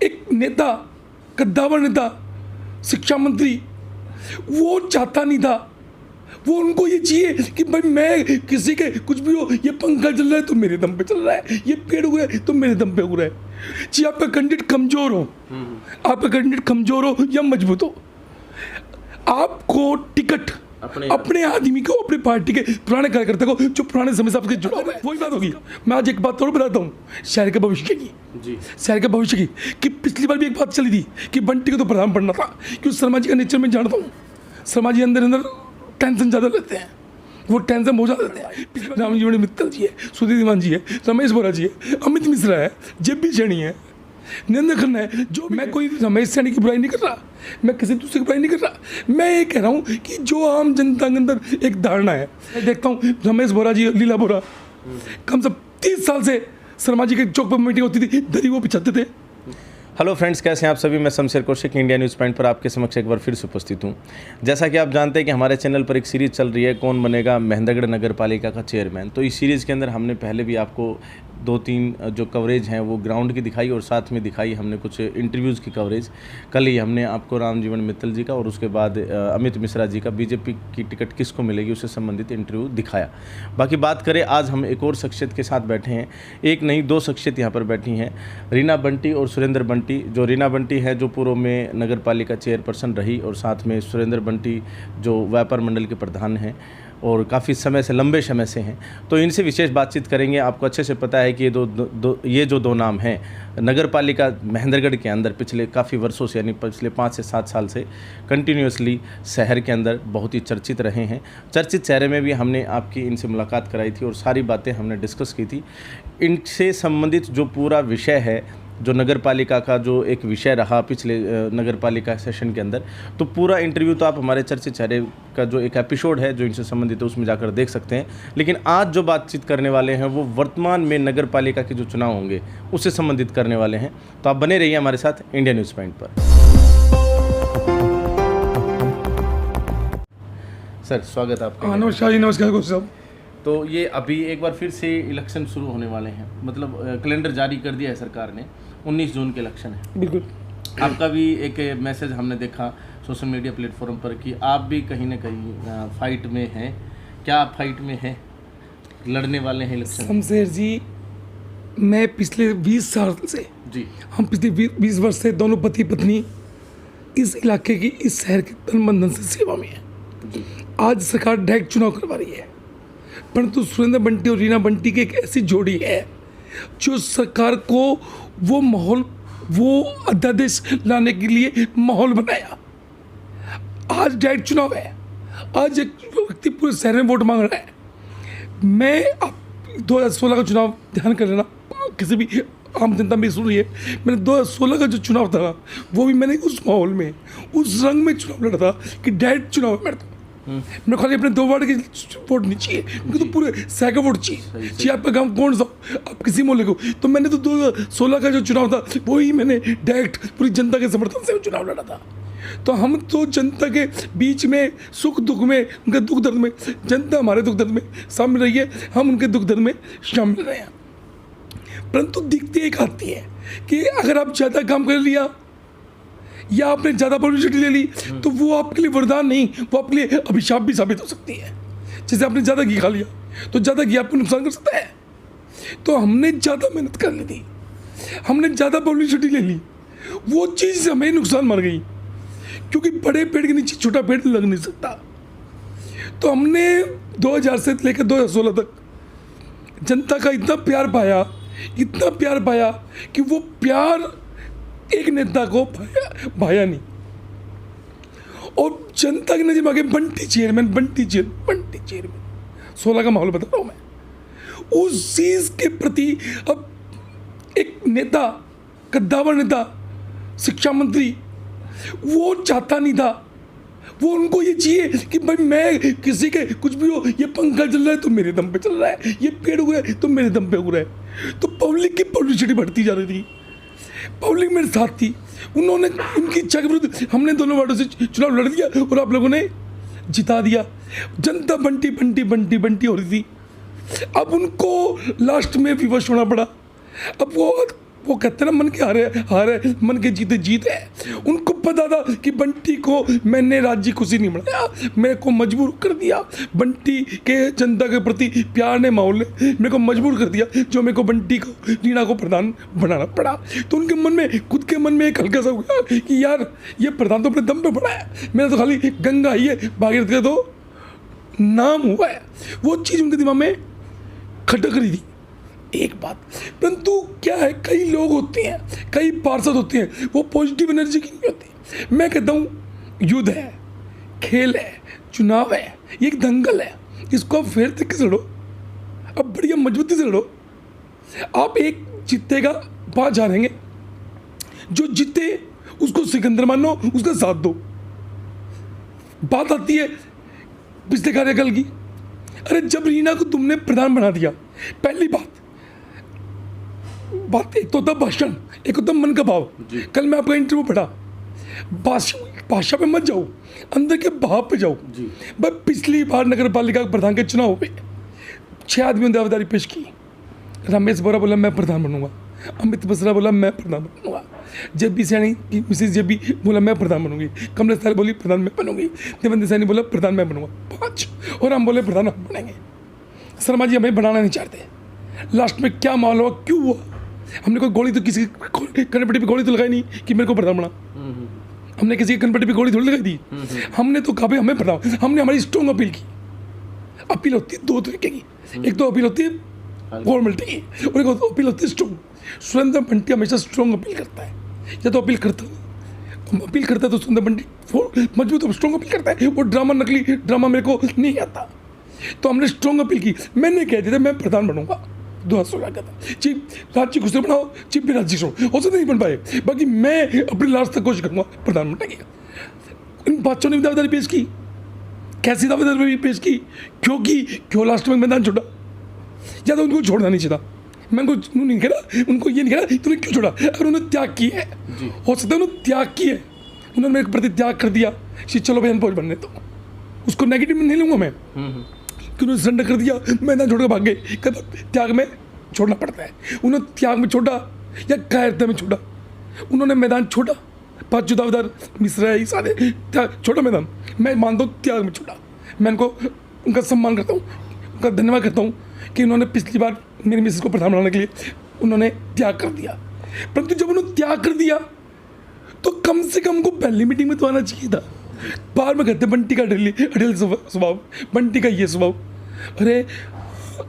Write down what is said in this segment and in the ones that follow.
एक नेता, कद्दावर नेता, शिक्षा मंत्री, वो चाहता नहीं था। वो उनको ये चाहिए कि भाई मैं किसी के कुछ भी हो, ये पंखा चल रहा है तो मेरे दम पे चल रहा है, ये पेड़ उग रहा है तो मेरे दम पे उग रहा है। जी आपका कैंडिडेट कमजोर हो, आपका कैंडिडेट कमजोर हो या मजबूत हो, आपको टिकट अपने आदमी को, अपनी पार्टी के पुराने कार्यकर्ता को जो पुराने समय से आपके जुड़ा हुआ है, वही बात होगी। मैं आज एक बात और बताता हूँ शहर के भविष्य की जी, शहर के भविष्य की, कि पिछली बार भी एक बात चली थी कि बंटी को तो प्रधान बनना था, क्योंकि शर्मा जी का नेचर मैं जानता हूँ। शर्मा जी अंदर अंदर टेंशन ज़्यादा लेते हैं, वो टेंशन बहुत ज़्यादा लेते हैं। रामजीवन मित्तल जी है, सुधीर दीवान जी है, रमेश बोरा जी है, अमित मिश्रा है, जेपी सैनी है, नरेंद्र खन्ना है। जो मैं कोई रमेश सैनी की बुराई नहीं कर रहा, मैं किसी दूसरे की बुराई नहीं कर रहा, मैं ये कह रहा हूँ कि जो आम जनता के अंदर एक धारणा है, मैं देखता हूँ रमेश बोरा जी, लीला बोरा, कम से कम 30 साल से शर्मा जी के चौक पर मीटिंग होती थी, दरी वो बिछाते थे। हेलो फ्रेंड्स, कैसे हैं आप सभी। मैं Shamsher Kaushik India news point पर आपके समक्ष एक बार फिर से उपस्थित हूं। जैसा कि आप जानते हैं कि हमारे चैनल पर एक सीरीज़ चल रही है, कौन बनेगा महेंद्रगढ़ नगर पालिका का चेयरमैन। तो इस सीरीज़ के अंदर हमने पहले भी आपको 2-3 जो कवरेज हैं वो ग्राउंड की दिखाई और साथ में दिखाई हमने कुछ इंटरव्यूज़ की कवरेज। कल ही हमने आपको रामजीवन मित्तल जी का और उसके बाद अमित मिश्रा जी का बीजेपी की टिकट किसको मिलेगी उससे संबंधित इंटरव्यू दिखाया। बाकी बात करें, आज हम एक और शख्सियत के साथ बैठे हैं, एक नहीं 2 शख्सियत यहाँ पर बैठी हैं, रीना बंटी और सुरेंद्र बंटी। जो रीना बंटी है जो पूर्व में नगर पालिका चेयरपर्सन रही, और साथ में सुरेंद्र बंटी जो व्यापार मंडल के प्रधान हैं और काफ़ी समय से, लंबे समय से हैं। तो इनसे विशेष बातचीत करेंगे। आपको अच्छे से पता है कि ये जो दो नाम हैं नगर पालिका महेंद्रगढ़ के अंदर पिछले काफ़ी वर्षों से, यानी पिछले 5 से 7 साल से कंटिन्यूसली शहर के अंदर बहुत ही चर्चित रहे हैं। चर्चित चेहरे में भी हमने आपकी इनसे मुलाकात कराई थी और सारी बातें हमने डिस्कस की थी। इनसे संबंधित जो पूरा विषय है, जो नगर पालिका का जो एक विषय रहा पिछले नगर पालिका सेशन के अंदर, तो पूरा इंटरव्यू तो आप हमारे चर्चित चेहरे का जो एक एपिसोड है जो इनसे संबंधित है उसमें जाकर देख सकते हैं। लेकिन आज जो बातचीत करने वाले हैं वो वर्तमान में नगर पालिका के जो चुनाव होंगे उससे संबंधित करने वाले हैं। तो आप बने रहिए हमारे साथ इंडिया न्यूज़ पॉइंट पर। सर स्वागत है आपका। नमस्कार जी, नमस्कार साहब। तो ये अभी एक बार फिर से इलेक्शन शुरू होने वाले हैं, मतलब कैलेंडर जारी कर दिया है सरकार ने, 19 जून के इलेक्शन है। बिल्कुल। आपका भी एक मैसेज हमने देखा सोशल मीडिया प्लेटफॉर्म पर कि आप भी कहीं ना कहीं फाइट में हैं। क्या आप फाइट में हैं, लड़ने वाले हैं इलेक्शन? शमशेर जी, मैं पिछले 20 साल से जी, हम पिछले 20 वर्ष से दोनों पति पत्नी इस इलाके की, इस शहर के तन मन धन से सेवा में है। आज सरकार डायरेक्ट चुनाव करवा रही है, परंतु सुरेंद्र बंटी और रीना बंटी की एक ऐसी जोड़ी है जो सरकार को वो माहौल, वो अध्यादेश लाने के लिए माहौल बनाया। आज डायरेक्ट चुनाव है, आज एक व्यक्ति पूरे शहर में वोट मांग रहा है। मैं आप 2016 का चुनाव ध्यान कर लेना, किसी भी आम जनता में सुन रही है, मैंने 2016 का जो चुनाव था वो भी मैंने उस माहौल में, उस रंग में चुनाव लड़ा था कि डायरेक्ट चुनाव में लड़ता। मैं खाली अपने 2 वार्ड की वोट नहीं चाहिए, मुझे तो पूरे शहर का वोट चाहिए। आपका गांव कौन सा, आप किसी मोहल्ले को, तो मैंने तो 2016 का जो चुनाव था वही मैंने डायरेक्ट पूरी जनता के समर्थन से चुनाव लड़ा था। तो हम तो जनता के बीच में, सुख दुख में, उनके दुख दर्द में, जनता हमारे दुख दर्द में शामिल रही है, हम उनके दुख दर्द में शामिल रहे हैं। परंतु दिक्कत एक आती है कि अगर आप ज़्यादा काम कर लिया या आपने ज़्यादा पब्लिसिटी ले ली तो वो आपके लिए वरदान नहीं, वो आपके लिए अभिशाप भी साबित हो सकती है। जैसे आपने ज़्यादा घी खा लिया तो ज़्यादा घी आपको नुकसान कर सकता है। तो हमने ज़्यादा मेहनत कर ली थी, हमने ज़्यादा पब्लिसिटी ले ली, वो चीज़ हमें नुकसान मार गई, क्योंकि बड़े पेड़ के नीचे छोटा पेड़ लग नहीं सकता। तो हमने 2000 से लेकर 2016 तक जनता का इतना प्यार पाया, इतना प्यार पाया कि वो प्यार एक नेता को भाया नहीं। और जनता की नजर में आगे बंटी चेयरमैन 16 का माहौल बता रहा हूं मैं। उस चीज के प्रति अब एक नेता, कद्दावर नेता, शिक्षा मंत्री, वो चाहता नहीं था। वो उनको ये चाहिए कि भाई मैं किसी के कुछ भी हो, ये पंखा चल रहा है तो मेरे दम पे चल रहा है, ये पेड़ उग रहा है तो मेरे दम पे उग रहा है। तो पब्लिक की पब्लिसिटी बढ़ती जा रही थी, पब्लिक मेरे साथ थी, उन्होंने उनकी इच्छा के विरुद्ध हमने दोनों वार्डों से चुनाव लड़ दिया और आप लोगों ने जिता दिया। जनता बंटी बंटी बंटी बंटी हो रही थी, अब उनको लास्ट में विवश होना पड़ा। अब वो वो कहते हैं ना, मन के हारे मन के जीते जीत है। उनको पता था कि बंटी को मैंने राज्य खुशी नहीं बनाया, मेरे को मजबूर कर दिया। बंटी के जनता के प्रति प्यार ने, माहौल ने मेरे को मजबूर कर दिया, जो मेरे को बंटी को, रीना को प्रधान बनाना पड़ा। तो उनके मन में, खुद के मन में एक हल्का सा हुआ कि यार ये प्रधान तो अपने दम पे बड़ा है, मेरा तो खाली गंगा ही है, भागीरथ का तो नाम हुआ है। वो चीज़ उनके दिमाग में खटक रही थी एक बात। परंतु क्या है, कई लोग होते हैं, कई पार्षद होते हैं, वो पॉजिटिव एनर्जी की नहीं होती। मैं कहता हूँ युद्ध है, खेल है, चुनाव है, ये एक दंगल है, इसको आप फेर तक से लड़ो, अब बढ़िया मजबूती से लड़ो। आप एक जीतेगा 5 हारेंगे, जो जीते उसको सिकंदर मानो, उसका साथ दो। बात आती है पिछले कार्यकाल की। अरे जब रीना को तुमने प्रधान बना दिया, पहली बात एक तो होता भाषण, एक होता मन का भाव। कल मैं आपका इंटरव्यू पढ़ा, भाषा पे मत जाओ, अंदर के भाव पे जाओ। भाई पिछली बार नगर पालिका प्रधान के चुनाव पे 6 आदमियों ने दावेदारी पेश की। रमेश बोरा बोला मैं प्रधान बनूंगा, अमित बसरा बोला मैं प्रधान बनूंगा, जेबी सैनी की मिसेज जेबी बोला मैं प्रधान बनूंगी, कमलेश ताल बोली प्रधान मैं बनूंगी, देवेंद्र सैनी बोला प्रधान मैं बनूंगा, 5। और हम बोले प्रधान हम बनेंगे। शर्मा जी हमें बनाना नहीं चाहते। लास्ट में क्या मामला हुआ, क्यों हुआ? हमने कोई गोली तो किसी कनपट्टी पे गोली तो लगाई नहीं कि मेरे को प्रधान बना। हमने किसी के कनपट्टी पे गोली थोड़ी लगाई थी। हमने तो कहा भाई हमें प्रधान, हमने हमारी स्ट्रॉन्ग अपील की। अपील होती है 2 तरीके की, एक तो अपील होती है गवर्नमेंट की और एक अपील होती है स्ट्रॉन्ग। सुरेंद्र बंटी हमेशा स्ट्रॉन्ग अपील करता है, या तो अपील करता है तो सुरेंद्र बंटी मजबूत स्ट्रॉन्ग अपील करता है। वो ड्रामा, नकली ड्रामा मेरे को नहीं आता। तो हमने स्ट्रॉन्ग अपील की। मैंने कह दिया था मैं प्रधान बनूंगा, 2016 का था। चीफ राज्य खुशी बनाओ, चीफ भी राज्य छोड़ो, हो सकता नहीं बन पाए, बाकी मैं अपनी लास्ट तक कोशिश करूंगा प्रधान बनने की। इन बच्चों ने भी दावेदारी पेश की। कैसी दावेदारी पेश की? क्यों लास्ट में मैदान छोड़ा? या तो उनको छोड़ना नहीं चाहिए। मैं उनको नहीं कह रहा, उनको ये नहीं कह रहा तूने क्यों छोड़ा, अगर उन्होंने त्याग किया है, हो सकता है उन्होंने त्याग किया है, उन्होंने मेरे प्रति त्याग कर दिया कि चलो बहन पहुँच बनने, तो उसको नेगेटिव में नहीं लूँगा मैं कि उन्होंने सरेंडर कर दिया, मैदान छोड़ कर भाग गए। कहते त्याग में छोड़ना पड़ता है। उन्होंने त्याग में छोड़ा या कायरता में छोड़ा? उन्होंने मैदान छोड़ा, 5 दावेदार मिश्रा ही सारे त्याग छोड़ा मैदान। मैं मानता हूँ त्याग में छोड़ा। मैं उनको उनका सम्मान करता हूँ, उनका धन्यवाद करता हूँ कि उन्होंने पिछली बार मेरी मिसेज को प्रधान बनाने के लिए उन्होंने त्याग कर दिया। परंतु जब उन्होंने त्याग कर दिया तो कम से कम को पहली मीटिंग में तो आना चाहिए था। बाहर में कहते बंटी का अड़ियल स्वभाव, बंटी का ये स्वभाव। अरे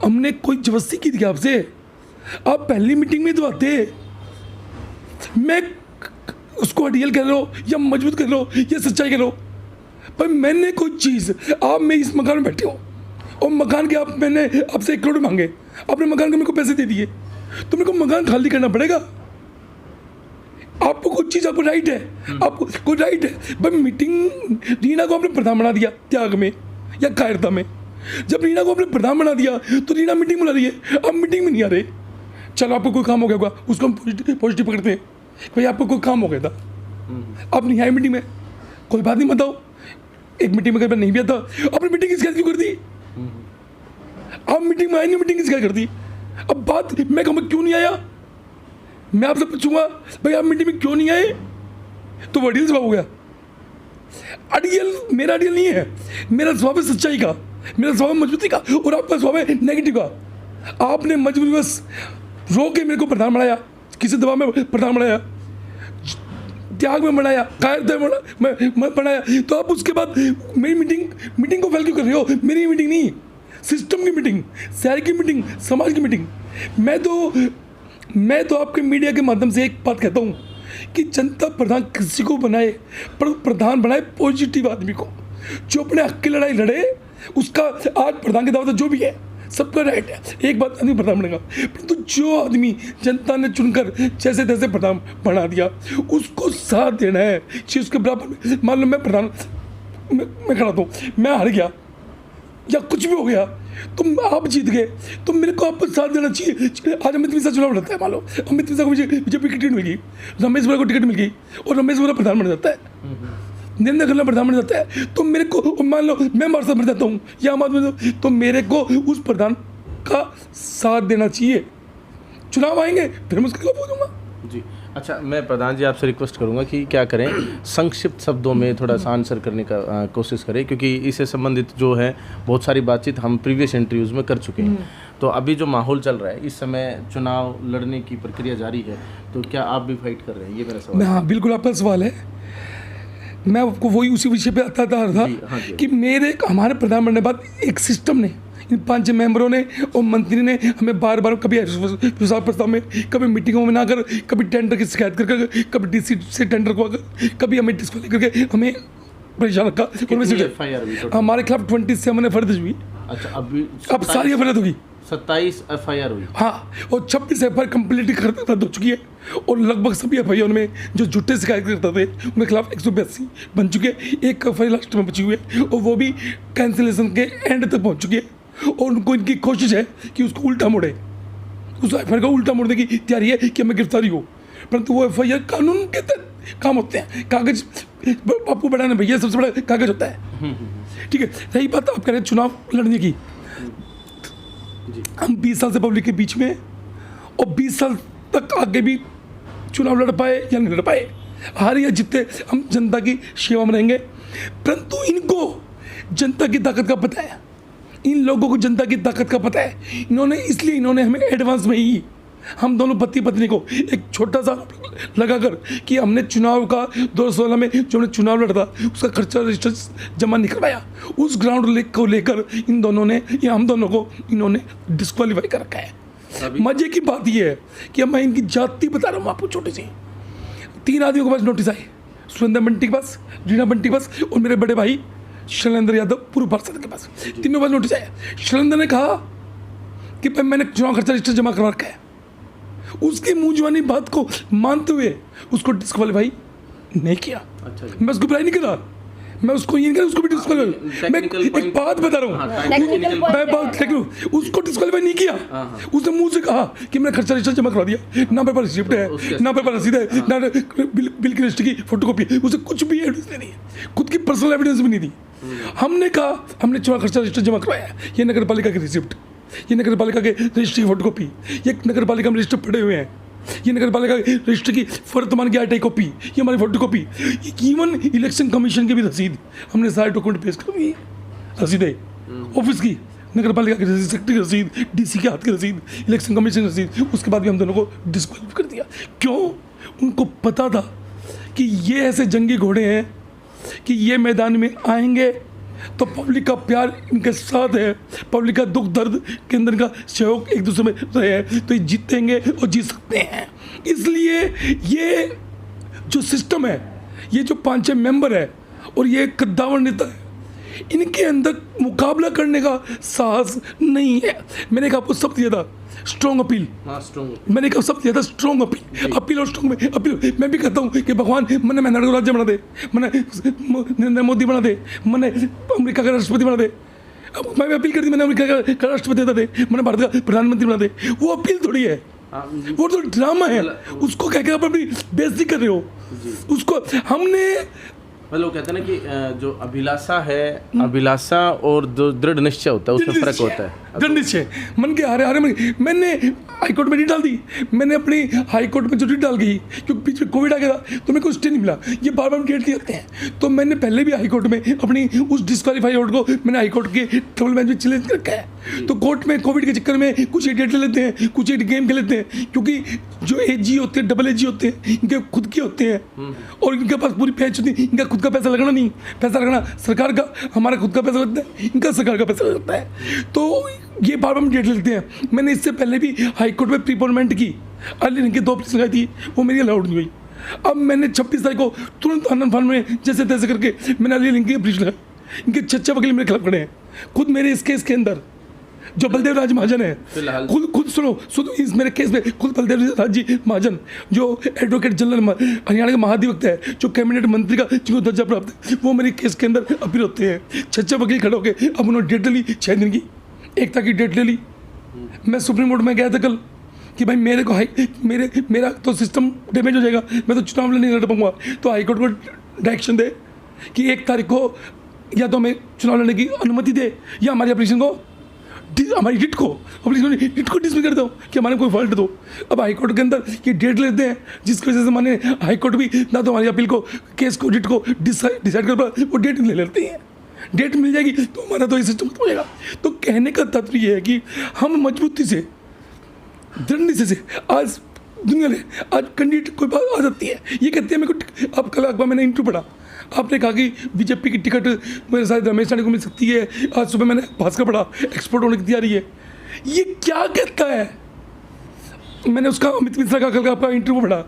हमने कोई जबरदस्ती की थी आपसे? आप पहली मीटिंग में तो आते। मैं उसको अड़ियल कह लो या मजबूत कर लो या सच्चाई कह लो, पर मैंने कोई चीज़, आप मैं इस मकान में बैठे हो और मकान के मैंने आपसे 1 करोड़ मांगे, आपने मकान के मेरे को पैसे दे दिए, तो मेरे को मकान खाली करना पड़ेगा। आपको कुछ चीज़, आपको राइट है, आपको कोई राइट है। भाई मीटिंग, रीना को आपने प्रधान बना दिया त्याग में या कायरता में। जब रीना को आपने प्रधान बना दिया तो रीना मीटिंग बुला रही है, अब मीटिंग में नहीं आ रहे। चलो आपको कोई काम हो गया होगा, उसको हम पॉजिटिव पकड़ते हैं। भाई आपको कोई काम हो गया था, आप नहीं आए मीटिंग में, कोई बात नहीं, बताओ। एक मीटिंग में कई बार नहीं भी आता, आपने मीटिंग की शिकायत क्यों कर दी? आप मीटिंग में आए नहीं, मीटिंग की शिकायत कर दी। अब बात मैं कहूँगा क्यों नहीं आया, मैं आपसे पूछूंगा भाई आप मीटिंग में क्यों नहीं आए, तो वो अड़ियल स्वभाव हो गया। अड़ियल मेरा अड़ियल नहीं है, मेरा स्वभाव है सच्चाई का, मेरा स्वभाव मजबूती का, और आपका स्वभाव है नेगेटिव का। आपने मजबूरी बस रो के मेरे को प्रधान बनाया, किसी दबाव में प्रधान बनाया, त्याग में बनाया, कायरता में बनाया, तो आप उसके बाद मेरी मीटिंग को फेल क्यों कर रहे हो? मेरी मीटिंग नहीं, सिस्टम की मीटिंग, शहर की मीटिंग, समाज की मीटिंग। मैं तो आपके मीडिया के माध्यम से एक बात कहता हूँ कि जनता प्रधान किसी को बनाए, पर प्रधान बनाए पॉजिटिव आदमी को, जो अपने हक की लड़ाई लड़े। उसका आज प्रधान के दावेदार जो भी है सबका राइट है, एक बात आदमी प्रधान बनेगा, परंतु जो आदमी जनता ने चुनकर जैसे तैसे प्रधान बना दिया उसको साथ देना है। चीज के बराबर मान लो मैं प्रधान, मैं खड़ा हूँ, मैं हार गया या कुछ भी हो गया तो आप जीत गए, तो मेरे को आपको साथ देना चाहिए। आज अमित मिश्रा चुनाव लड़ता है, मान लो अमित मिश्रा को बीजेपी की टिकट मिल गई, रमेश बोरा को टिकट मिल गई और रमेश बोरा प्रधान बन जाता है, निर्णय करना प्रधान बन जाता है, तो मेरे को मान लो मैं मार्शल बन जाता हूँ या आम आदमी, तो मेरे को उस प्रधान का साथ देना चाहिए। चुनाव आएंगे फिर मैं उसके खिलाफ हो जाऊंगा। जी। अच्छा, मैं प्रधान जी आपसे रिक्वेस्ट करूंगा कि क्या करें, संक्षिप्त शब्दों में थोड़ा सा आंसर करने का कोशिश करें, क्योंकि इससे संबंधित जो है बहुत सारी बातचीत हम प्रीवियस इंटरव्यूज़ में कर चुके हैं। तो अभी जो माहौल चल रहा है, इस समय चुनाव लड़ने की प्रक्रिया जारी है, तो क्या आप भी फाइट कर रहे हैं? ये मेरा सवाल है। हाँ, बिल्कुल आपका सवाल है। मैं आपको वही उसी विषय पे आता था हाँ जी। कि हमारे प्रधानमंत्री बाद एक सिस्टम ने, इन 5 मेंबरों ने और मंत्री ने हमें बार बार कभी विश्वास प्रस्ताव में, कभी मीटिंगों में ना कर, कभी टेंडर की शिकायत करके, कभी डीसी से टेंडर को आकर, कभी हमें डिस्क्वालीफाई करके हमें परेशान रखा। हमारे खिलाफ 27 एफआईआर हुई। अच्छा, अभी अब सारी एफआईआर होगी, 27 एफआईआर हुई। हाँ, और 26 एफआईआर कंप्लीट रद्द हो चुकी है, और लगभग सभी एफआईआर में जो झूठे शिकायत करते थे उनके खिलाफ 182 बन चुके हैं। एक एफआईआर लास्ट में बची हुई है, और वो भी कैंसिलेशन के एंड तक पहुंच चुकी है, और उनको इनकी कोशिश है कि उसको उल्टा मोड़े, उस एफआईआर को उल्टा मोड़ने की तैयारी है कि हमें गिरफ्तारी हो। परंतु वो एफआईआर कानून के तहत काम होते हैं, कागज आपको बढ़ाना भैया सबसे बड़ा कागज होता है। ठीक है, रही बात आप कह रहे हैं चुनाव लड़ने की, हम 20 साल से पब्लिक के बीच में, और 20 साल तक आगे भी चुनाव लड़ पाए या नहीं लड़ पाए, हार या जीते, हम जनता की सेवा में रहेंगे। परंतु इनको जनता की ताकत का पता है, इन लोगों को जनता की ताकत का पता है। इसलिए इन्होंने हमें एडवांस में ही, हम दोनों पति पत्नी को एक छोटा सा लगाकर कि हमने चुनाव का 2016 में जो हमने चुनाव लड़ा था उसका खर्चा रजिस्टर जमा नहीं करवाया, उस ग्राउंड को लेकर इन दोनों ने, या हम दोनों को इन्होंने डिस्क्वालीफाई कर रखा है। मजे की बात यह है कि मैं इनकी जाति बता रहा हूँ आपको, छोटी सी 3 आदमियों के पास नोटिस आए, सुरेंद्र बंटी के पास, रीना बंटी के पास, और मेरे बड़े भाई शैलेंद्र यादव पूर्व पार्षद के पास, तीनों के पास नोटिस आया। शैलेंद्र ने कहा कि भाई मैंने चुनाव खर्चा रजिस्टर जमा करवा रखा है, उसकी मुंह जुबानी बात को मानते हुए उसको डिस्क्वालीफाई नहीं किया। अच्छा, मैं उसको अप्लाई नहीं करा, मैं उसको ये नहीं करा, उसको भी डिस्क्वालीफाई। मैं एक बात बता रहा हूँ, मैं बात देख लूँ, उसको डिस्क्वालीफाई नहीं किया। उसने मुंह से कहा कि मैंने खर्चा रजिस्टर जमा करा दिया, ना मेरे पास रिसिप्ट है, ना मेरे पास रसीद है, ना बिल की रजिस्टर की फोटोकॉपी है, उसे कुछ भी एविडेंस नहीं है, खुद की पर्सनल एविडेंस भी नहीं दी। हमने कहा हमने चुनाव खर्चा रजिस्टर जमा करवाया, ये नगर पालिका की रिसिप्ट, ये नगर पालिका के रजिस्टर की फोटोकॉपी, ये नगर पालिका में रजिस्टर पड़े हुए हैं, ये नगर पालिका के रजिस्टर की वर्तमान की आरटीआई कॉपी, ये हमारी फोटोकॉपी, इवन इलेक्शन कमीशन की भी रसीद हमने सारे डॉक्यूमेंट पेश कर दिए, रसीदें ऑफिस की, नगर पालिका की रसीद, सेक्रेटरी की रसीद, डीसी के हाथ की रसीद, इलेक्शन कमीशन की रसीद। उसके बाद भी हम दोनों को डिस्क्वालीफाई कर दिया। क्यों? उनको पता था कि ये ऐसे जंगी घोड़े हैं कि ये मैदान में आएंगे तो पब्लिक का प्यार इनके साथ है, पब्लिक का दुख दर्द के अंदर का सहयोग एक दूसरे में रहे हैं, तो ये जीतेंगे और जीत सकते हैं। इसलिए ये जो सिस्टम है, ये जो 5 मेंबर है और ये कद्दावर नेता है, इनके अंदर मुकाबला करने का साहस नहीं है। मैंने कहा आपको सब दिया था, स्ट्रॉन्ग अपील, मैंने कहा सब दिया था, स्ट्रॉन्ग अपील और स्ट्रॉन्ग में अपील। मैं भी कहता हूँ कि भगवान मैंने मेहनत को राज्य बना दे, मैंने नरेंद्र मोदी बना दे, मैंने अमेरिका का राष्ट्रपति बना दे। अब मैं भी अपील कर दी, मैंने अमेरिका का राष्ट्रपति बना दे, मैंने भारत का प्रधानमंत्री बना दे। वो अपील थोड़ी है, वो तो ड्रामा है। उसको कह के आप अपनी बेइज्जती कर रहे हो। उसको हमने मतलब कहते हैं ना कि जो अभिलाषा है, अभिलाषा और जो दृढ़ निश्चय होता है उसमें फर्क होता है। दृढ़ निश्चय मन के हारे मन। मैंने हाईकोर्ट में नहीं डाल दी, मैंने अपनी हाईकोर्ट में जो नहीं डाल गई क्योंकि बीच में कोविड आ गया था तो मेरे को स्टे नहीं मिला। ये बार बार डेट लेते हैं, तो मैंने पहले भी हाईकोर्ट में अपनी उस डिस्क्वालीफाई ऑर्डर को मैंने हाईकोर्ट के ट्रिबल बेंच में चैलेंज रखा है। तो कोर्ट में कोविड के चक्कर में कुछ डेट ले लेते हैं, कुछ गेम खेल लेते हैं, क्योंकि जो एजी होते हैं, डबल एजी होते हैं, इनके खुद के होते हैं और इनके पास पूरी पैच होती है। इनका खुद का पैसा लगना नहीं, पैसा लगना सरकार का, हमारा खुद का पैसा लगता है, इनका सरकार का पैसा लगता है। तो ये बार बार डेट लेते हैं। मैंने इससे पहले भी हाईकोर्ट में प्रीपोनमेंट की, अर्ली इनकी 2 अपील लगाई थी, वो मेरी अलाउड नहीं हुई। अब मैंने 26 तारीख को तुरंत आनंद फान में जैसे तैसे करके मैंने अर्ली इनकी अपील लगाई। इनके 6 वकील मेरे खिलाफ खड़े हैं। खुद मेरे इस केस के अंदर जो बलदेव राज महाजन है, खुद सुनो इस मेरे केस में खुद बलदेव राज जी महाजन जो एडवोकेट जनरल हरियाणा के महाधिवक्ता है, जो कैबिनेट मंत्री का जिनको दर्जा प्राप्त है, वो मेरे केस के अंदर अपील होते हैं। 6 वकील खड़े होके अब उन्होंने डेट ले ली 6 दिन की, एकता की डेट ले ली। मैं सुप्रीम कोर्ट में गया था कल कि भाई मेरे को मेरा तो सिस्टम डैमेज हो जाएगा, मैं तो चुनाव नहीं लड़ पाऊंगा। तो हाईकोर्ट को डायरेक्शन दे कि 1 तारीख को या तो हमें चुनाव लड़ने की अनुमति दे या हमारी एप्लीकेशन को हमारी रिट को डिसमिस कर दो कि हमारे कोई फॉल्ट दो। अब हाईकोर्ट के अंदर ये डेट लेते हैं जिसकी वजह से हमारे हाईकोर्ट भी ना तो हमारी अपील को केस को रिट को डिसाइड कर पा वो डेट ले लेते हैं। डेट मिल जाएगी तो हमारा तो ये सिस्टम हो जाएगा। तो कहने का तात्पर्य ये है कि हम मजबूती से दृढ़ से आज दुनिया में आज कैंडिडेट कोई बात आ जाती है, ये कहते हैं मेरे को। अब कल अखबार मैंने इंटरव्यू पढ़ा, आपने कहा कि बीजेपी की टिकट मेरे साथ रमेश राणे को मिल सकती है। आज सुबह मैंने भास्कर पढ़ा, एक्सपोर्ट होने की तैयारी है। ये क्या कहता है? मैंने उसका अमित मिश्रा का कल का आपका इंटरव्यू पढ़ा,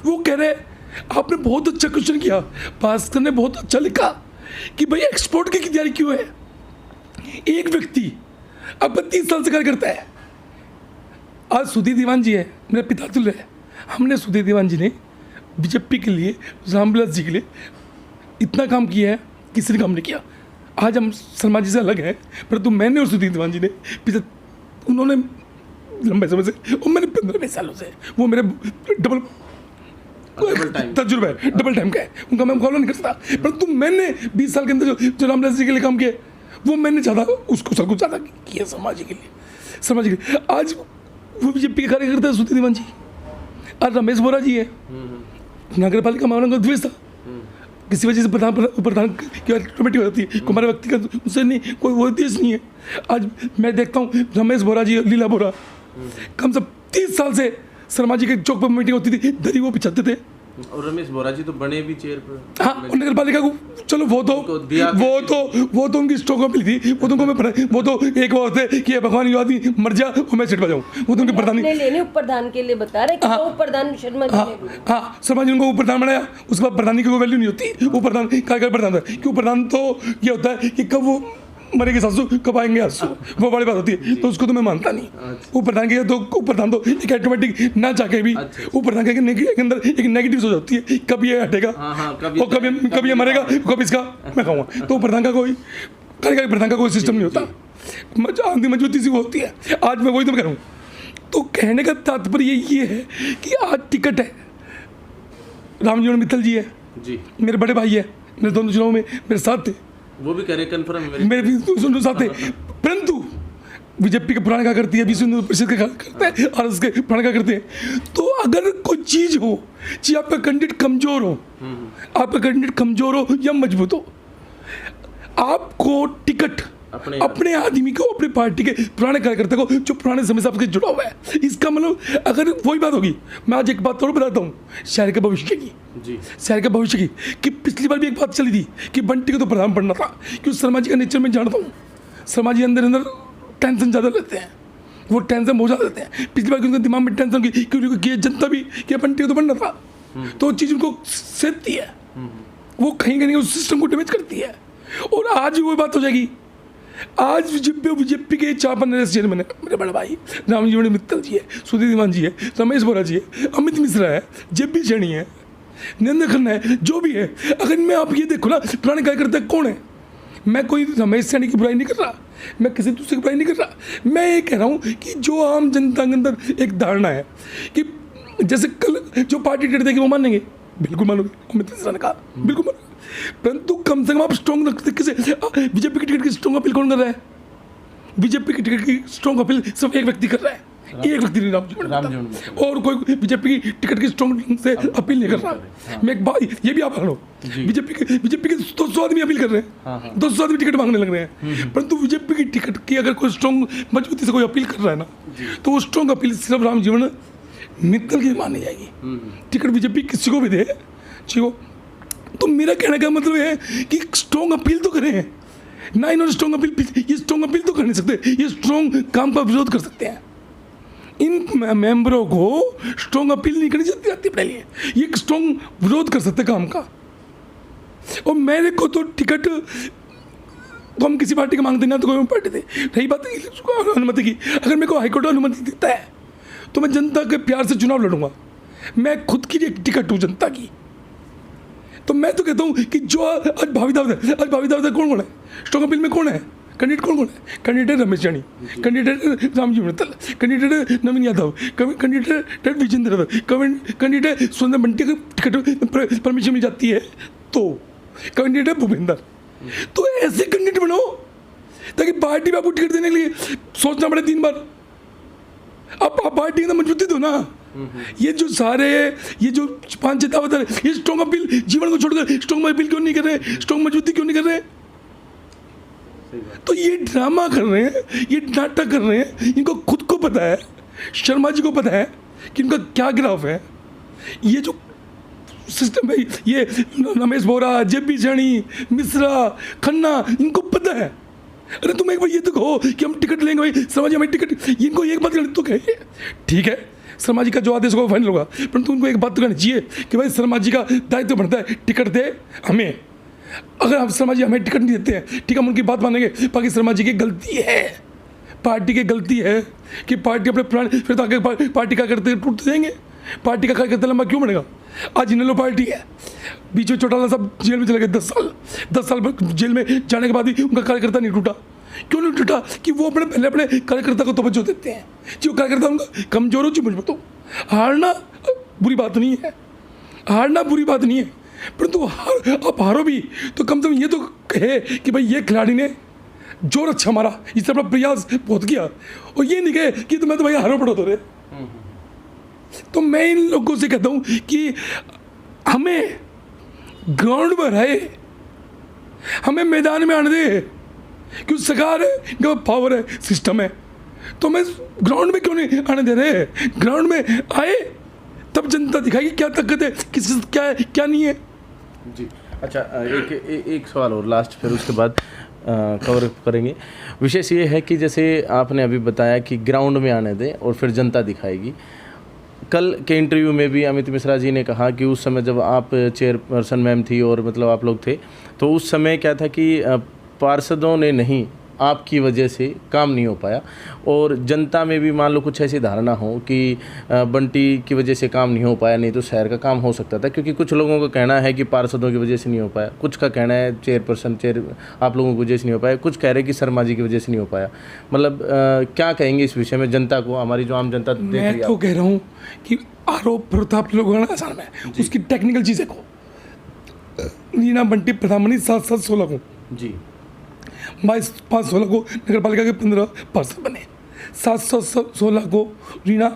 वो कह रहे आपने बहुत अच्छा क्वेश्चन किया, भास्कर ने बहुत अच्छा लिखा कि भाई एक्सपोर्ट की तैयारी क्यों है। एक व्यक्ति अब 30 साल से कार्य करता है। आज सुधीर दीवान जी है, मेरे पिता तुल्य है। हमने सुधीर दीवान जी ने बीजेपी के लिए, रामविलास जी के लिए इतना काम किया है, किसी ने काम नहीं किया। आज हम शर्मा जी से अलग हैं, परंतु मैंने और सुधीर दीवान जी ने पिछले उन्होंने लंबे समय से और मैंने 15-20 सालों से वो मेरे डबल तजुर्बा है, डबल टाइम का है, उनका मैं मुकाबला नहीं कर सकता। परंतु मैंने 20 साल के अंदर जो रामविलास जी के लिए काम किया वो मैंने ज़्यादा उसको सब कुछ ज़्यादा किया समाज के लिए। आज वो बीजेपी के कार्यकर्ता है सुधीर दीवान जी। आज रमेश बोरा जी है, नगर पालिका मामला का द्वेष था, किसी वजह से प्रधान की ऑटोमेटिक हो जाती है, हमारे व्यक्तिगत उससे नहीं कोई वो देश नहीं है। आज मैं देखता हूँ रमेश बोरा जी, लीला बोरा कम से 30 साल से शर्मा जी के चौक पर मीटिंग होती थी, दरी वो बिछाते थे। और रमेश बोरा जी तो बने भी चेयर पर। हाँ, नगर पालिका को चलो वो तो उनकी स्ट्रोक अपील थी, वो तो एक वो थे कि भगवान यो आदमी मर जा और मैं सीट पर जाऊँ, वो तो उनकी प्रधान लेने उप प्रधान के लिए बता रहे कि वो प्रधान शर्मा जी ने। हाँ, शर्मा जी उनको प्रधान बनाया, उसके बाद प्रधान की कोई वैल्यू नहीं होती। वो प्रधान क्या प्रधान था, क्यों प्रधान तो ये होता है कि कब वो मरेगी सासू कब आएंगे आंसू, वो बड़ी बात होती है। तो उसको तो मैं मानता नहीं। वो प्रधान के तो प्रधान तो एक ऑटोमेटिक ना चाहे भी वो प्रधान के अंदर एक नेगेटिव सोच होती है, कब ये हटेगा और कभी ये मरेगा, कब इसका मैं कहूँगा। तो प्रधान का कोई कार्यकारी प्रधान का कोई सिस्टम नहीं होता, आंधी मजबूती सी वो होती है। आज मैं वही तो कह रहा हूँ। तो कहने का तात्पर्य ये है कि आज टिकट है, रामजीवन मित्तल जी है जी, मेरे बड़े भाई है, मेरे दोनों चुनाव में मेरे साथ थे, वो भी करे कन्फर्म मेरे भी दोनों साथ थे। परंतु बीजेपी के पुराने क्या करती है, विश्व हिंदू परिषद का करता है और उसके पुराने क्या करते हैं। तो अगर कोई चीज़ हो, चाहे आपका कैंडिडेट कमजोर हो, आपका कैंडिडेट कमजोर हो या मजबूत हो, आपको टिकट अपने आदमी को, अपनी पार्टी के पुराने कार्यकर्ता को जो पुराने समय से आपके जुड़ा हुआ है, इसका मतलब अगर वही बात होगी। मैं आज एक बात और बताता हूँ शहर के भविष्य की जी, शहर के भविष्य की कि पिछली बार भी एक बात चली थी कि बंटी को तो प्रधान पढ़ना था, क्योंकि शर्मा जी का नेचर मैं जानता हूँ। शर्मा जी अंदर टेंशन ज़्यादा लेते हैं, वो टेंशन बहुत ज़्यादा लेते हैं। पिछली बार उनके दिमाग में टेंशन की क्योंकि जनता भी कि बंटी को तो पढ़ना था, तो वो चीज़ उनको सेधती है, वो कहीं कहीं उस सिस्टम को डैमेज करती है। और आज भी वही बात हो जाएगी। आज बीजेपी के 4-5 चेयरमैन है, मेरे बड़े भाई रामजीवन मित्तल जी है, सुधीर दीवान जी है, रमेश बोरा जी है, अमित मिश्रा है, जेपी सैनी है, नरेंद्र खन्ना है, जो भी है। अगर मैं आप ये देखो ना पुराने कार्यकर्ता कौन है, मैं कोई रमेश सैनी की बुराई नहीं कर रहा, मैं किसी दूसरे की बुराई नहीं कर रहा। मैं ये कह रहा हूँ कि जो आम जनता के अंदर एक धारणा है कि जैसे कल जो पार्टी टिकट देगी वो मानेंगे, बिल्कुल मानोगे, अमित मिश्रा ने कहा बिल्कुल मानोगे। परंतु कम से कम आप स्ट्रॉन्ग तरीके से बीजेपी की टिकट की स्ट्रॉन्ग अपील कौन कर रहा है? बीजेपी की टिकट की स्ट्रॉन्ग अपील सिर्फ एक व्यक्ति कर रहा है, एक व्यक्ति नहीं, रामजीवन, और कोई बीजेपी की टिकट की स्ट्रॉन्ग से अपील नहीं कर रहा। मैं एक बात ये भी आप लो, बीजेपी के 200 आदमी अपील कर रहे हैं, 200 आदमी टिकट मांगने लग रहे हैं। परंतु बीजेपी की टिकट की अगर कोई स्ट्रॉन्ग मजबूती से कोई अपील कर रहा है ना, तो वो स्ट्रॉन्ग अपील सिर्फ रामजीवन मित्तल की मानी जाएगी। टिकट बीजेपी किसी को भी दे, ठीक हो। तो मेरा कहने का मतलब है कि स्ट्रॉन्ग अपील तो करें ना, इन्होंने स्ट्रॉन्ग अपील, ये स्ट्रॉन्ग अपील तो कर नहीं सकते, ये स्ट्रॉन्ग काम का विरोध कर सकते हैं। इन मेंबरों को स्ट्रॉन्ग अपील नहीं करनी जाती पहले, ये स्ट्रॉन्ग विरोध कर सकते काम का। और मेरे को तो टिकट तो हम किसी पार्टी का मांगते ना, तो कोई पार्टी थे। रही बात अनुमति की, अगर मेरे को हाईकोर्ट अनुमति देता है तो मैं जनता के प्यार से चुनाव लड़ूंगा। मैं खुद की एक टिकट हूँ जनता की। तो मैं तो कहता हूँ कि जो आज भावी दावत कौन है स्ट्रॉन्ग अपील में, कौन है कैंडिडेट, कौन है candidate? Ramesh Saini, candidate Ramjivan Mittal, candidate Naveen Yadav, candidate Vijender Yadav, candidate Sundar Bunty की टिकट परमिशन मिल जाती है, तो कैंडिडेट भूपेंद्र। तो ऐसे कैंडिडेट बनाओ ताकि पार्टी में आपको टिकट देने के लिए सोचना पड़े 3 बार। अब पार्टी के अंदर मजबूती दो ना। ये जो सारे ये जो 5-6 दावत है, ये स्ट्रॉन्ग अपील जीवन को छोड़कर स्ट्रॉन्ग अपील क्यों नहीं कर रहे, स्ट्रॉन्ग मजबूती क्यों नहीं कर रहे? तो ये ड्रामा कर रहे हैं, ये नाटक कर रहे हैं। इनको खुद को पता है, शर्मा जी को पता है कि इनका क्या ग्राफ है। ये जो सिस्टम है, ये रमेश बोरा, जेपी सैनी, मिश्रा, खन्ना, इनको पता है। अरे तुम एक बार ये तो कहो कि हम टिकट लेंगे भाई, शर्मा जी हमें टिकट, इनको एक बात करनी तो कहे ठीक है शर्मा जी का जो आदेश होगा फाइनल होगा, परंतु उनको एक बात तो करनी चाहिए कि भाई शर्मा जी का दायित्व बनता है टिकट दे हमें। अगर हम शर्मा जी हमें टिकट नहीं देते हैं, ठीक है हम उनकी बात मानेंगे, बाकी शर्मा जी की गलती है, पार्टी की गलती है कि पार्टी अपने प्लान, फिर तो आगे पार्टी का करते टूट जाएंगे। पार्टी का कार्यकर्ता लंबा क्यों बनेगा? आज इनेलो पार्टी है, बीच में चौटाला साहब जेल में चले गए 10 साल जेल में जाने के बाद भी उनका कार्यकर्ता नहीं टूटा। क्यों नहीं टूटा? कि वो पहले अपने कार्यकर्ता को तवज्जो देते हैं। जो कार्यकर्ता उनका कमजोर हो, जो मजबूत हो। हारना बुरी बात नहीं है, हारना बुरी बात नहीं है, परंतु आप हारो भी तो कम से कम ये तो कहे कि भाई ये खिलाड़ी ने जोर अच्छा मारा, इससे अपना प्रयास बहुत किया, और ये नहीं कहे कि तो मैं तो भाई हारो पड़ो तो रे। तो मैं इन लोगों से कहता हूँ कि हमें ग्राउंड में रहे, हमें मैदान में आने दे, क्यों सरकार है, इनका पावर है, सिस्टम है, तो हमें ग्राउंड में क्यों नहीं आने दे रहे? ग्राउंड में आए तब जनता दिखाएगी क्या ताकत है, किस क्या है क्या नहीं है। जी अच्छा, एक सवाल और लास्ट, फिर उसके बाद कवर करेंगे। विशेष ये है कि जैसे आपने अभी बताया कि ग्राउंड में आने दें और फिर जनता दिखाएगी। कल के इंटरव्यू में भी अमित मिश्रा जी ने कहा कि उस समय जब आप चेयरपर्सन मैम थी और मतलब आप लोग थे, तो उस समय क्या था कि पार्षदों ने नहीं, आपकी वजह से काम नहीं हो पाया, और जनता में भी मान लो कुछ ऐसी धारणा हो कि बंटी की वजह से काम नहीं हो पाया, नहीं तो शहर का काम हो सकता था। क्योंकि कुछ लोगों का कहना है कि पार्षदों की वजह से नहीं हो पाया, कुछ का कहना है चेयरपर्सन आप लोगों की वजह से नहीं हो पाया, कुछ कह रहे हैं कि शर्मा जी की वजह से नहीं हो पाया। मतलब क्या कहेंगे इस विषय में जनता को, हमारी जो आम जनता देख रही है? मैं तो कह रहा हूँ कि आरोप प्रत्यारोप लोग लगाना आसान है, उसकी टेक्निकल चीज़ें को। नीना बंटी प्रधानमंत्री 7-7-16 को जी 22-5-16 को नगर पालिका के 15 पार्षद बने, 716 को रीना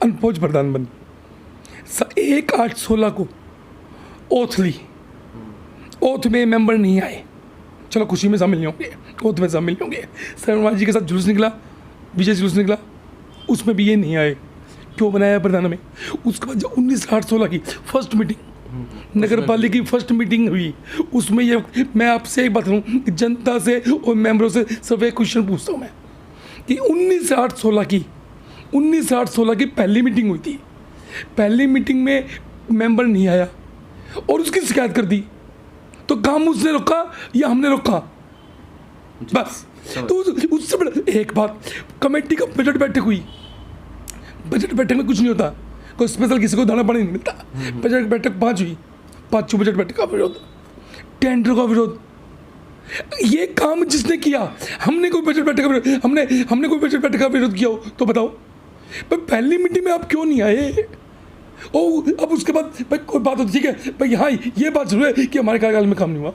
अनपोज प्रधान बनी, 1-8-16 को ओथ ली, ओथ में मेंबर नहीं आए, चलो खुशी में शामिल नहीं होंगे, ओथ में शामिल नहीं होंगे। शर्मा जी के साथ जुलूस निकला, विजय जुलूस निकला, उसमें भी ये नहीं आए, क्यों बनाया प्रधान में? उसके बाद जो 19-8-16 की फर्स्ट मीटिंग, नगर पालिका की फर्स्ट मीटिंग हुई, उसमें ये मैं आपसे एक बात कहूँ कि जनता से और मेंबरों से सिर्फ एक क्वेश्चन पूछता हूँ मैं कि 19-8-16 की पहली मीटिंग हुई थी, पहली मीटिंग में मेंबर नहीं आया और उसकी शिकायत कर दी, तो काम उसने रोका या हमने रोका? बस। तो उससे बड़ा एक बात, कमेटी का बजट बैठक हुई, बजट बैठक में कुछ नहीं होता, कोई स्पेशल किसी को दाना पानी नहीं मिलता। बजट बैठक 5 हुई, 5 बजट बैठक का विरोध, टेंडर का विरोध, ये काम जिसने किया, हमने कोई बजट बैठक का विरोध, हमने कोई बजट बैठक का विरोध किया हो तो बताओ? पर पहली मीटिंग में आप क्यों नहीं आए? और अब उसके बाद भाई कोई बात होती, ठीक है भाई, हाँ ये बात जरूर है कि हमारे कार्यकाल में काम नहीं हुआ,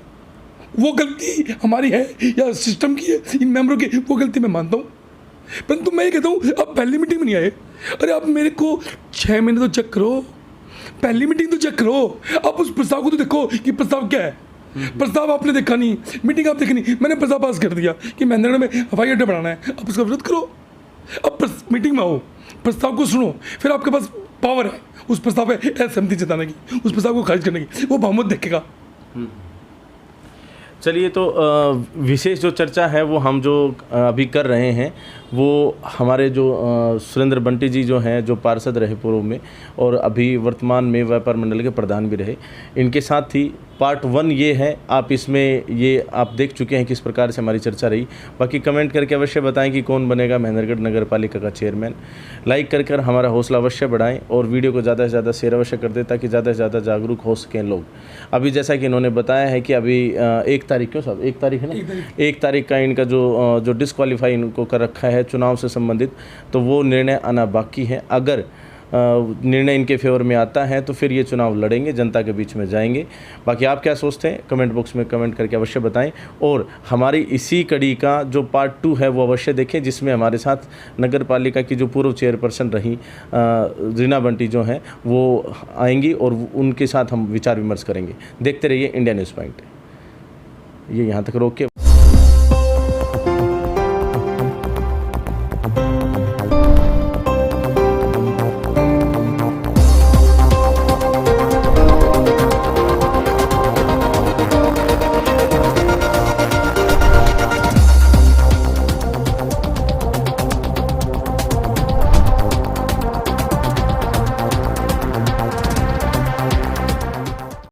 वो गलती हमारी है या सिस्टम की है, इन मेंबरों की, वो गलती मैं मानता हूँ, परंतु मैं ये कहता हूँ अब पहली मीटिंग में नहीं आए। अरे आप मेरे को 6 महीने तो चेक करो, पहली मीटिंग तो चेक करो, आप उस प्रस्ताव को तो देखो कि प्रस्ताव क्या है। प्रस्ताव आपने देखा नहीं, मीटिंग आप देखी नहीं, मैंने प्रस्ताव पास कर दिया कि महेंद्रगढ़ में हवाई अड्डा बनाना है, आप उसका विरोध करो। अब मीटिंग में आओ, प्रस्ताव को सुनो, फिर आपके पास पावर है उस प्रस्ताव पे असहमति जताने की, उस प्रस्ताव को खारिज करने की, वो बहुमत देखेगा। चलिए, तो विशेष जो चर्चा है वो हम जो अभी कर रहे हैं वो हमारे जो सुरेंद्र बंटी जी जो हैं, जो पार्षद रहे पूर्व में और अभी वर्तमान में व्यापार मंडल के प्रधान भी रहे, इनके साथ ही पार्ट 1 ये है। आप इसमें ये आप देख चुके हैं किस प्रकार से हमारी चर्चा रही। बाकी कमेंट करके अवश्य बताएं कि कौन बनेगा महेंद्रगढ़ नगर पालिका का चेयरमैन। लाइक कर हमारा हौसला अवश्य बढ़ाएं और वीडियो को ज़्यादा से ज़्यादा शेयर अवश्य कर दें ताकि ज़्यादा से ज़्यादा जागरूक हो सकें लोग। अभी जैसा कि इन्होंने बताया है कि अभी 1 तारीख, क्यों साहब 1 तारीख है ना, 1 तारीख का इनका जो डिस्क्वालीफाई इनको कर रखा है चुनाव से संबंधित, तो वो निर्णय आना बाकी है। अगर निर्णय इनके फेवर में आता है तो फिर ये चुनाव लड़ेंगे, जनता के बीच में जाएंगे। बाकी आप क्या सोचते हैं कमेंट बॉक्स में कमेंट करके अवश्य बताएं, और हमारी इसी कड़ी का जो पार्ट 2 है वो अवश्य देखें, जिसमें हमारे साथ नगर पालिका की जो पूर्व चेयरपर्सन रही रीना बंटी जो हैं वो आएंगी और उनके साथ हम विचार विमर्श करेंगे। देखते रहिए इंडिया न्यूज़ पॉइंट। ये यहाँ तक रोक के